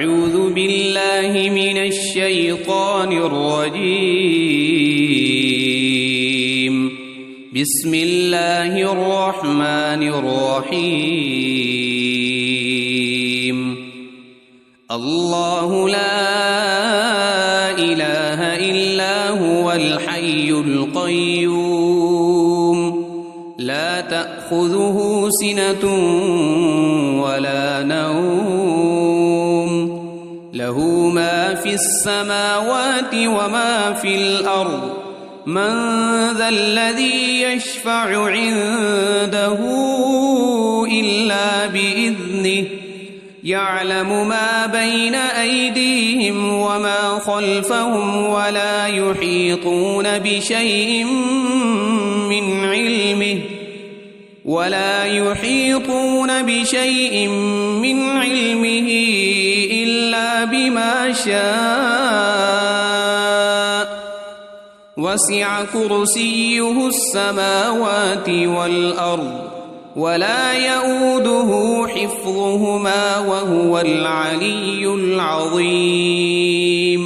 أعوذ بالله من الشيطان الرجيم. بسم الله الرحمن الرحيم. الله لا إله إلا هو الحي القيوم لا تأخذه سنة ولا نوم له ما في السماوات وما في الأرض من ذا الذي يشفع عنده إلا بإذنه يعلم ما بين أيديهم وما خلفهم ولا يحيطون بشيء من علمه إلا بما شاء وسع كرسيه السماوات والأرض ولا يؤوده حفظهما وهو العلي العظيم.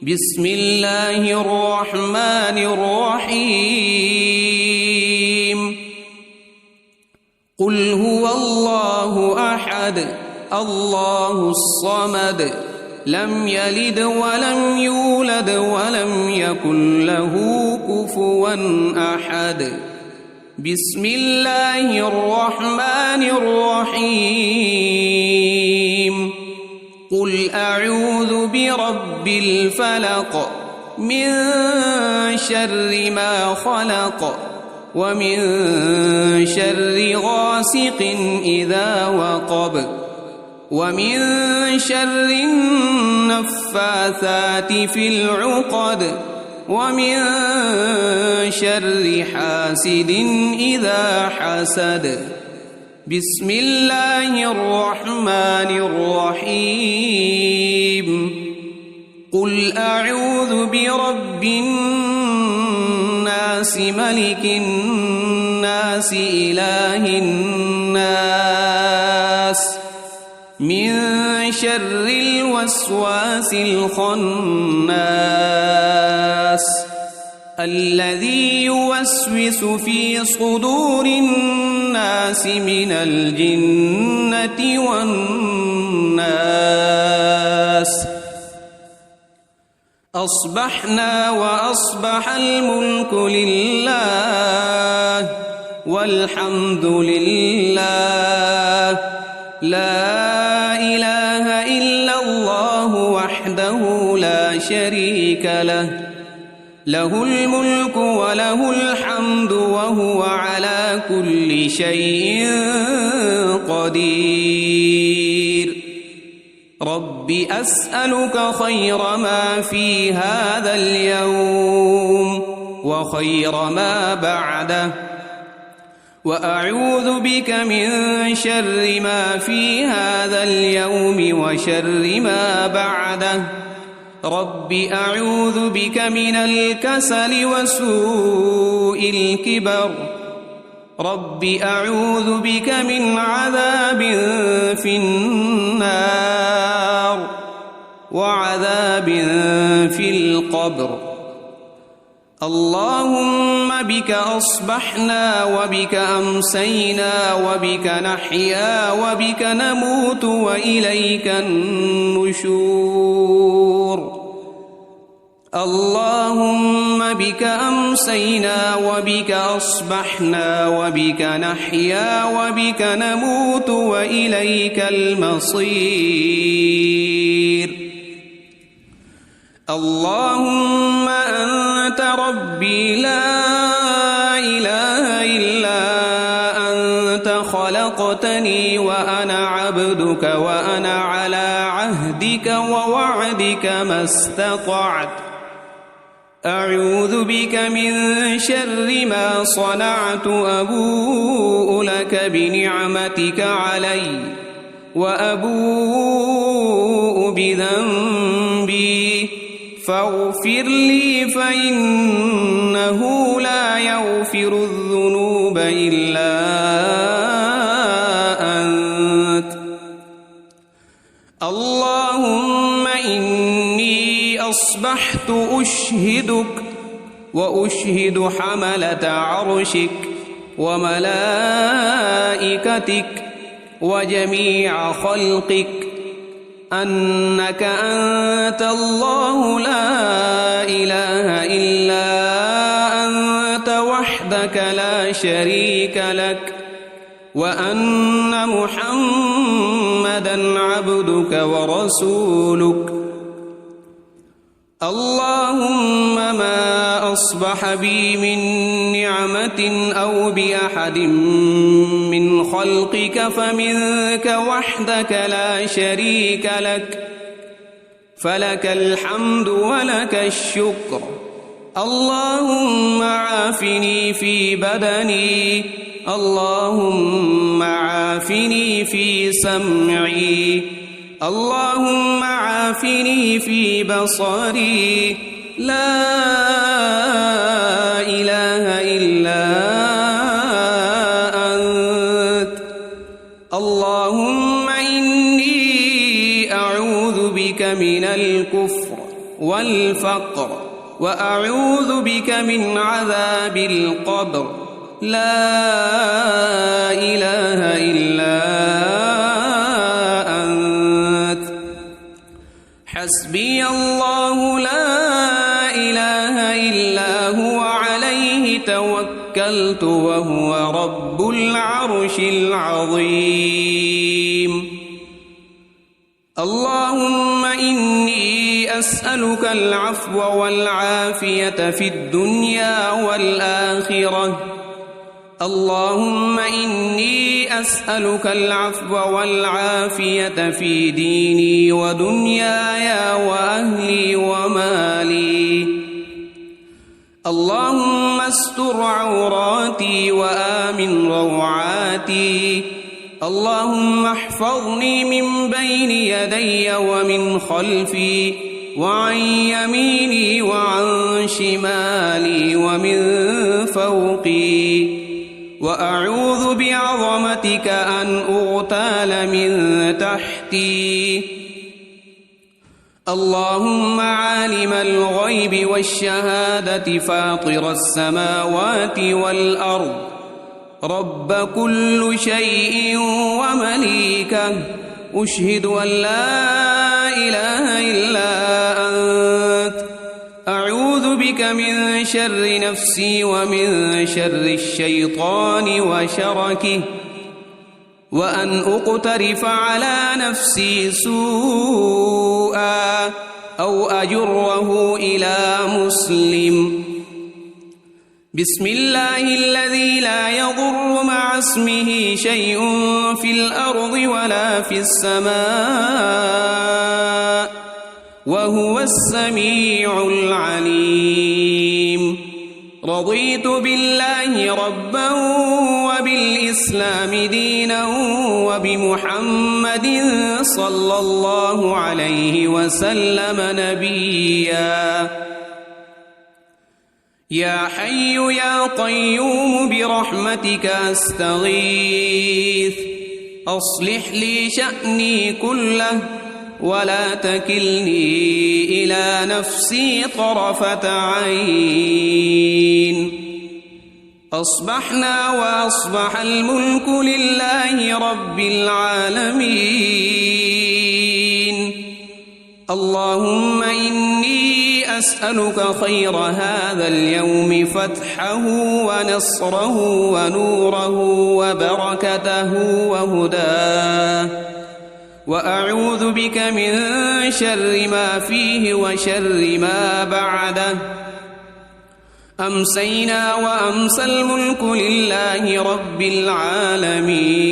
بسم الله الرحمن الرحيم. قل هو الله أحد الله الصمد لم يلد ولم يولد ولم يكن له كفوا أحد. بسم الله الرحمن الرحيم. قل أعوذ برب الفلق من شر ما خلق ومن شر غاسق إذا وقب ومن شر النفاثات في العقد ومن شر حاسد إذا حسد. بسم الله الرحمن الرحيم. قل أعوذ برب الناس ملك الناس إله الناس من شر الوسواس الخناس الذي يوسوس في صدور الناس من الجنة والناس. أصبحنا وأصبح الملك لله والحمد لله لا إله إلا الله وحده لا شريك له له الملك وله الحمد وهو على كل شيء قدير. رب أسألك خير ما في هذا اليوم وخير ما بعده وأعوذ بك من شر ما في هذا اليوم وشر ما بعده. رب أعوذ بك من الكسل وسوء الكبر. رب أعوذ بك من عذاب في النار وعذاب في القبر. اللهم بك أصبحنا وبك أمسينا وبك نحيا وبك نموت وإليك النشور. اللهم بك أمسينا وبك أصبحنا وبك نحيا وبك نموت وإليك المصير. اللهم أنت ربي لا إله إلا أنت خلقتني وأنا عبدك وأنا على عهدك ووعدك ما استطعت. أعوذ بك من شر ما صنعت أبوء لك بنعمتك علي وأبوء بذنبي فاغفر لي فإنه لا يغفر الذنوب إلا أنت. اللهم إني أصبحت أشهدك وأشهد حملة عرشك وملائكتك وجميع خلقك أنك أنت الله لا إله إلا أنت وحدك لا شريك لك وأن محمدًا عبدك ورسولك. اللهم ما أصبح بي من نعمة أو بأحد من خلقك فمنك وحدك لا شريك لك، فلك الحمد ولك الشكر. اللهم عافني في بدني، اللهم عافني في سمعي، اللهم عافني في بصري، لا إله إلا أنت. اللهم إني أعوذ بك من الكفر والفقر وأعوذ بك من عذاب القبر، لا إله إلا أنت. حسبي الله لا إله إلا هو عليه توكلت وهو رب العرش العظيم. اللهم إني أسألك العفو والعافية في الدنيا والآخرة. اللهم إني أسألك العفو والعافية في ديني ودنياي وأهلي ومالي. اللهم استر عوراتي وآمن روعاتي. اللهم احفظني من بين يدي ومن خلفي وعن يميني وعن شمالي ومن فوقي، وأعوذ بعظمتك أن أغتال من تحتي. اللهم عالم الغيب والشهادة فاطر السماوات والأرض، رب كل شيء ومليكه، أشهد أن لا إله إلا أنت. أعوذ بك من شر نفسي ومن شر الشيطان وشركه، وأن أقترف على نفسي سوءا أو أجره إلى مسلم. بسم الله الذي لا يضر مع اسمه شيء في الأرض ولا في السماء وهو السميع العليم. رضيت بالله ربا وبالإسلام دينا وبمحمد صلى الله عليه وسلم نبيا. يا حي يا قيوم برحمتك أستغيث، أصلح لي شأني كله ولا تكلني إلى نفسي طرفة عين. أصبحنا وأصبح الملك لله رب العالمين. اللهم إني أسألك خير هذا اليوم فتحه ونصره ونوره وبركته وهداه، وأعوذ بك من شر ما فيه وشر ما بعده. أمسينا وأمسى الملك لله رب العالمين.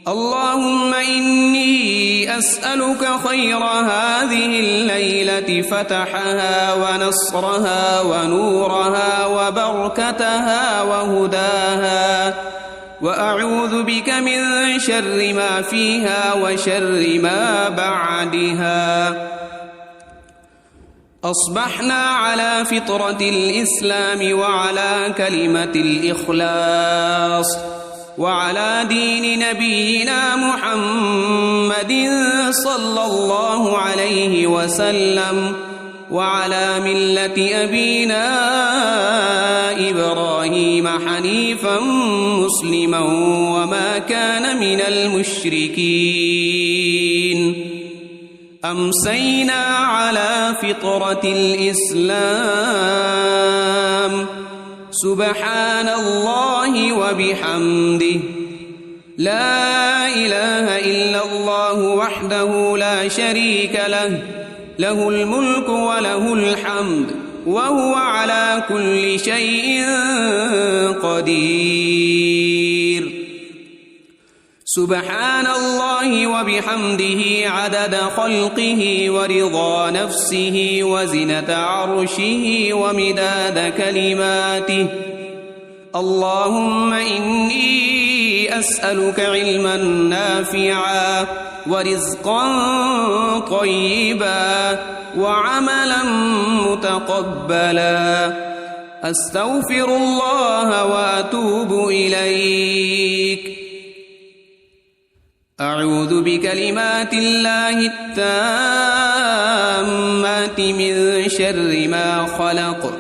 اللهم إني أسألك خير هذه الليلة فتحها ونصرها ونورها وبركتها وهداها، وأعوذ بك من شر ما فيها وشر ما بعدها. أصبحنا على فطرة الإسلام وعلى كلمة الإخلاص، وعلى دين نبينا محمد صلى الله عليه وسلم وعلى ملة أبينا إبراهيم حنيفا مسلما وما كان من المشركين أمسينا على فطرة الإسلام سبحان الله وبحمده لا إله إلا الله وحده لا شريك له له الملك وله الحمد وهو على كل شيء قدير سبحان الله وبحمده عدد خلقه ورضا نفسه وزنة عرشه ومداد كلماته اللهم إني أسألك علما نافعا ورزقا طيبا وعملا متقبلا أستغفر الله وأتوب إليك أعوذ بكلمات الله التامات من شر ما خلق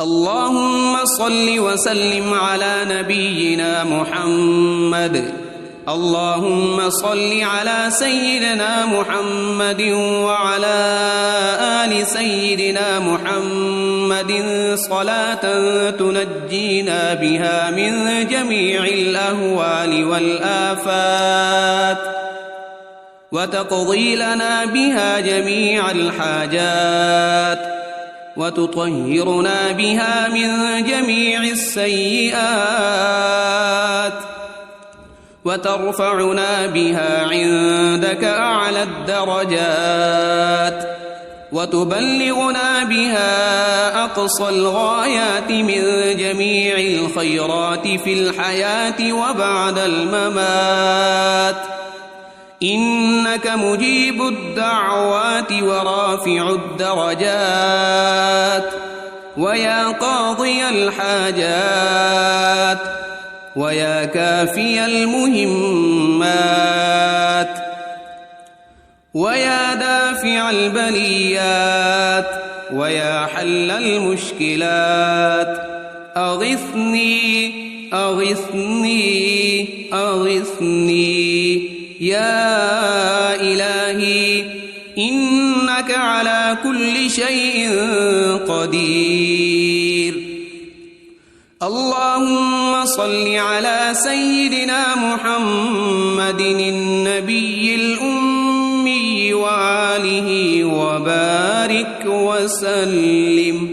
اللهم صل وسلم على نبينا محمد اللهم صل على سيدنا محمد وعلى آل سيدنا محمد صلاة تنجينا بها من جميع الأهوال والآفات وتقضي لنا بها جميع الحاجات وتطهرنا بها من جميع السيئات وترفعنا بها عندك أعلى الدرجات وتبلغنا بها أقصى الغايات من جميع الخيرات في الحياة وبعد الممات إنك مجيب الدعوات ورافع الدرجات ويا قاضي الحاجات ويا كافي المهمات ويا دافع البليات ويا حل المشكلات أغثني أغثني أغثني يا إلهي إنك على كل شيء قدير اللهم صل على سيدنا محمد النبي الأمي وآله وبارك وسلم